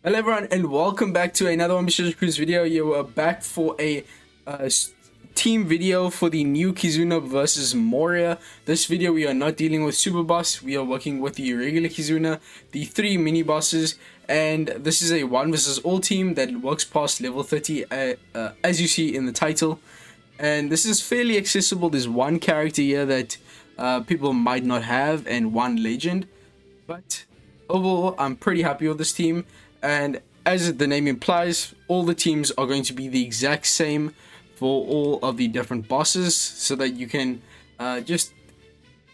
Hello everyone and welcome back to another one Mr. Cruise video. You are back for a team video for the new KIZUNA versus Moria. This video we are not dealing with super boss, we are working with the regular KIZUNA, the 3 mini bosses, and this is a 1 versus all team that works past level 30 as you see in the title. And this is fairly accessible. There's one character here that people might not have and one legend, but overall I'm pretty happy with this team. And as the name implies, all the teams are going to be the exact same for all of the different bosses, so that you can just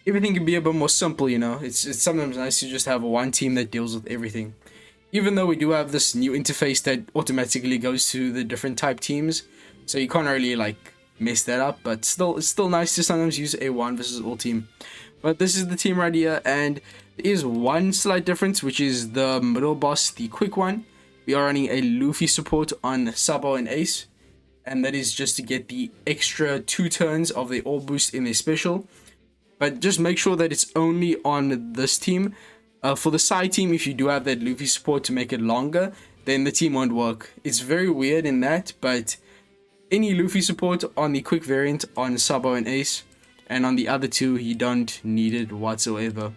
everything can be a bit more simple. You know, it's sometimes nice to just have one team that deals with everything. Even though we do have this new interface that automatically goes to the different type teams, so you can't really like mess that up. But still, it's still nice to sometimes use a 1 versus all team. But this is the team right here, and there is one slight difference, which is the middle boss, the quick one. We are running a Luffy support on Sabo and Ace, and that is just to get the extra 2 turns of the orb boost in their special. But just make sure that it's only on this team. For the side team, if you do have that Luffy support to make it longer, then the team won't work. It's very weird in that, but any Luffy support on the quick variant on Sabo and Ace, and on the other 2 you don't need it whatsoever.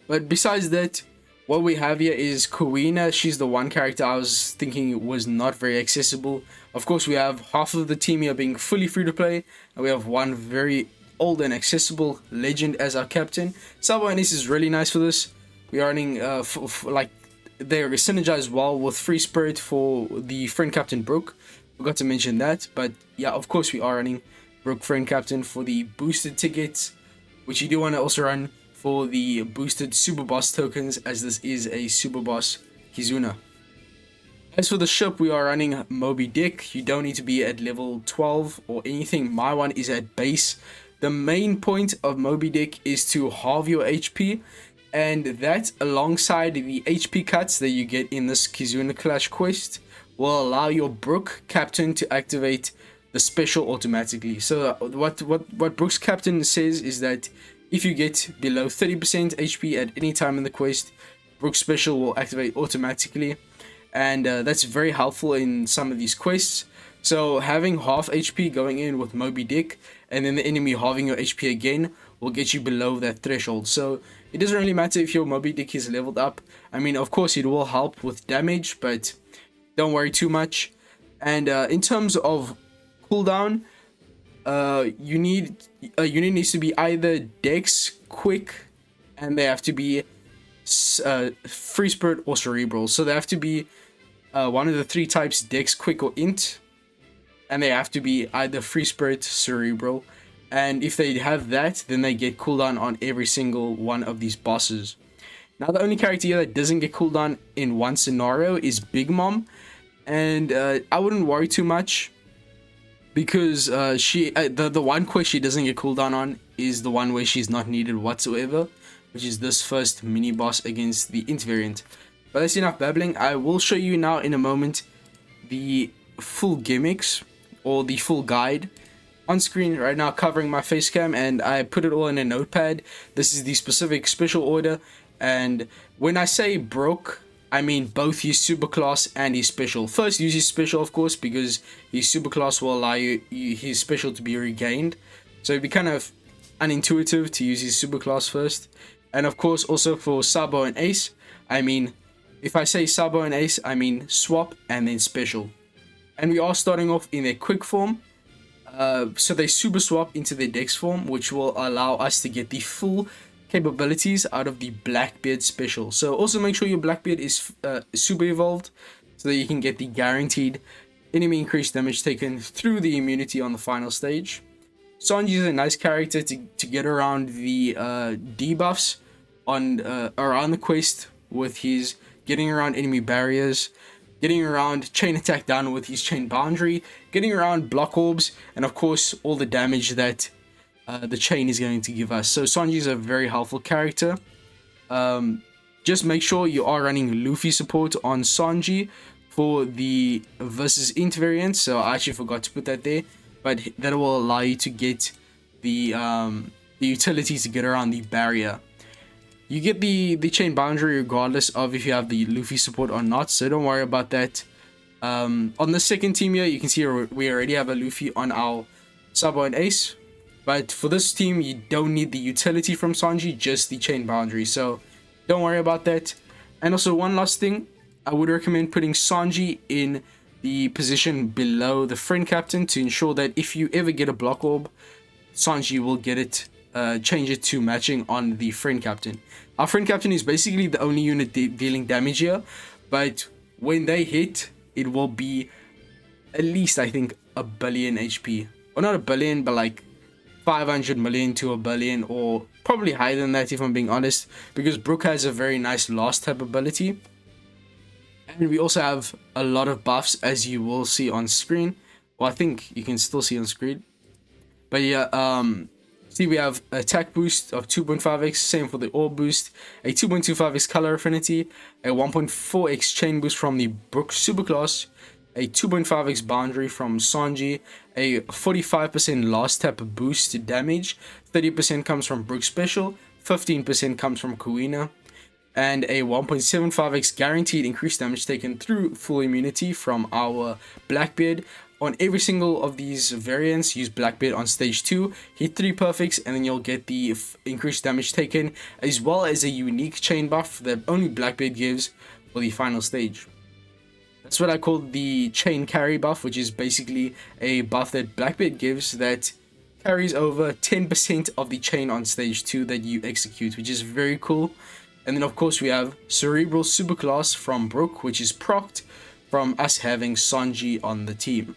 But besides that, what we have here is Kuina. She's the one character I was thinking was not very accessible. Of course, we have half of the team here being fully free to play, and we have one very old and accessible legend as our captain. Sabo and Ace is really nice for this. We are running like they're synergized well with Free Spirit for the friend captain Brook. Forgot to mention that, but yeah, of course we are running Brook friend captain for the boosted tickets, which you do want to also run for the boosted super boss tokens, as this is a super boss KIZUNA. As for the ship, we are running Moby Dick. You don't need to be at level 12 or anything. My one is at base. The main point of Moby Dick is to halve your HP, and that alongside the HP cuts that you get in this KIZUNA Clash quest will allow your Brook captain to activate the special automatically. So what Brook's captain says is that if you get below 30% HP at any time in the quest, Brook's special will activate automatically, and that's very helpful in some of these quests. So having half HP going in with Moby Dick, and then the enemy halving your HP again, will get you below that threshold. So it doesn't really matter if your Moby Dick is leveled up. I mean, of course it will help with damage, but don't worry too much. And in terms of cooldown, unit needs to be either Dex, Quick, and they have to be Free Spirit or Cerebral. So they have to be one of the 3 types: Dex, Quick, or Int, and they have to be either Free Spirit, Cerebral. And if they have that, then they get cooldown on every single one of these bosses. Now, the only character here that doesn't get cooldown in one scenario is Big Mom, and I wouldn't worry too much, because the one quest she doesn't get cooldown on is the one where she's not needed whatsoever, which is this first mini boss against the Int variant. But that's enough babbling. I will show you now in a moment the full gimmicks, or the full guide, on screen right now, covering my face cam, and I put it all in a notepad. This is the specific special order, and when I say Brook, I mean both his superclass and his special. First, use his special, of course, because his superclass will allow his special to be regained. So it'd be kind of unintuitive to use his superclass first. And of course, also for Sabo and Ace, I mean, if I say Sabo and Ace, I mean swap and then special. And we are starting off in their quick form. So they super swap into their Dex form, which will allow us to get the full capabilities out of the Blackbeard special. So also make sure your Blackbeard is super evolved, so that you can get the guaranteed enemy increased damage taken through the immunity on the final stage. Sanji is a nice character to get around the debuffs on around the quest, with his getting around enemy barriers, getting around chain attack down with his chain boundary, getting around block orbs, and of course all the damage that the chain is going to give us. So Sanji is a very helpful character. Just make sure you are running Luffy support on Sanji for the versus Int variant. So I actually forgot to put that there, but that will allow you to get the utilities to get around the barrier. you get the chain boundary regardless of if you have the Luffy support or not, so don't worry about that. On the second team here, you can see we already have a Luffy on our Sabo and Ace, but for this team you don't need the utility from Sanji, just the chain boundary, so don't worry about that. And also, one last thing, I would recommend putting Sanji in the position below the friend captain to ensure that if you ever get a block orb, Sanji will get it, change it to matching on the friend captain. Our friend captain is basically the only unit dealing damage here, but when they hit, it will be at least, I think, a billion HP. Or not a billion, but like 500 million to a billion, or probably higher than that if I'm being honest, because Brook has a very nice last tap ability. And we also have a lot of buffs, as you will see on screen. Well, I think you can still see on screen. But yeah, see, we have attack boost of 2.5x, same for the orb boost, a 2.25x color affinity, a 1.4x chain boost from the Brook superclass, a 2.5x boundary from Sanji, a 45% last tap boost to damage, 30% comes from Brook special, 15% comes from KIZUNA, and a 1.75x guaranteed increased damage taken through full immunity from our Blackbeard. On every single of these variants, use Blackbeard on stage 2, hit 3 perfects, and then you'll get the increased damage taken, as well as a unique chain buff that only Blackbeard gives for the final stage. That's what I call the chain carry buff, which is basically a buff that Blackbeard gives that carries over 10% of the chain on stage 2 that you execute, which is very cool. And then of course we have Cerebral Superclass from Brook, which is procced from us having Sanji on the team.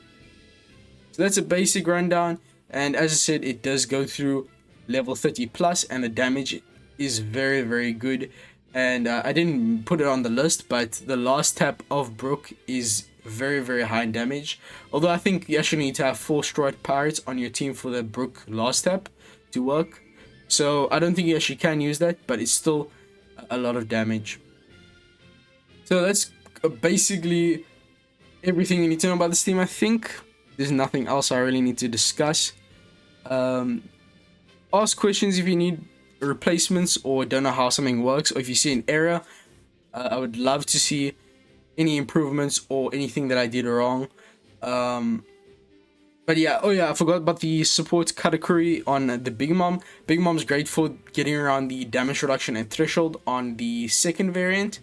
So that's a basic rundown, and as I said, it does go through level 30 plus, and the damage is very, very good. And I didn't put it on the list, but the last tap of Brook is very, very high in damage. Although I think you actually need to have 4 Stride Pirates on your team for the Brook last tap to work. So I don't think you actually can use that, but it's still a lot of damage. So that's basically everything you need to know about this team. I think there's nothing else I really need to discuss. Ask questions if you need replacements or don't know how something works, or if you see an error. I would love to see any improvements or anything that I did wrong. But yeah, oh yeah, I forgot about the support Katakuri on the Big Mom. Big Mom's great for getting around the damage reduction and threshold on the second variant.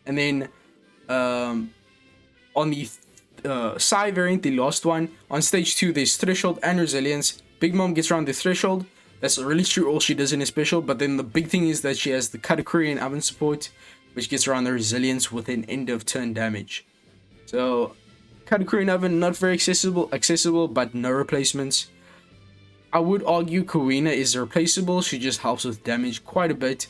And then on the Psy variant, the last one, on stage 2 there's threshold and resilience. Big Mom gets around the threshold. That's really true, all she does in a special, but then the big thing is that she has the Katakuri and oven support, which gets around the resilience within end of turn damage. So Katakuri and oven, not very accessible, but no replacements. I would argue KIZUNA is replaceable, she just helps with damage quite a bit.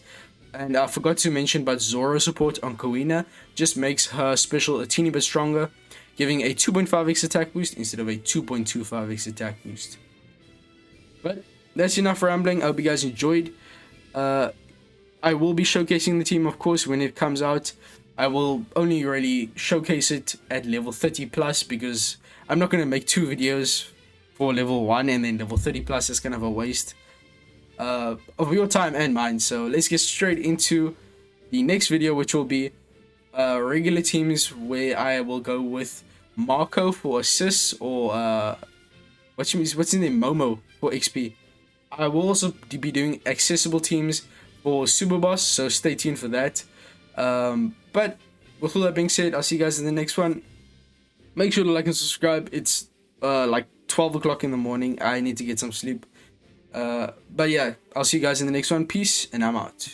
And I forgot to mention, but Zoro support on KIZUNA just makes her special a teeny bit stronger, giving a 2.5x attack boost instead of a 2.25x attack boost. But that's enough rambling. I hope you guys enjoyed. I will be showcasing the team, of course, when it comes out. I will only really showcase it at level 30 plus, because I'm not going to make 2 videos for level 1 and then level 30 plus. It's kind of a waste of your time and mine. So let's get straight into the next video, which will be regular teams, where I will go with Marco for assists, or what's his name, Momo for XP. I will also be doing accessible teams for Super Boss, so stay tuned for that. But with all that being said, I'll see you guys in the next one. Make sure to like and subscribe. It's like 12 o'clock in the morning. I need to get some sleep. But yeah, I'll see you guys in the next one. Peace, and I'm out.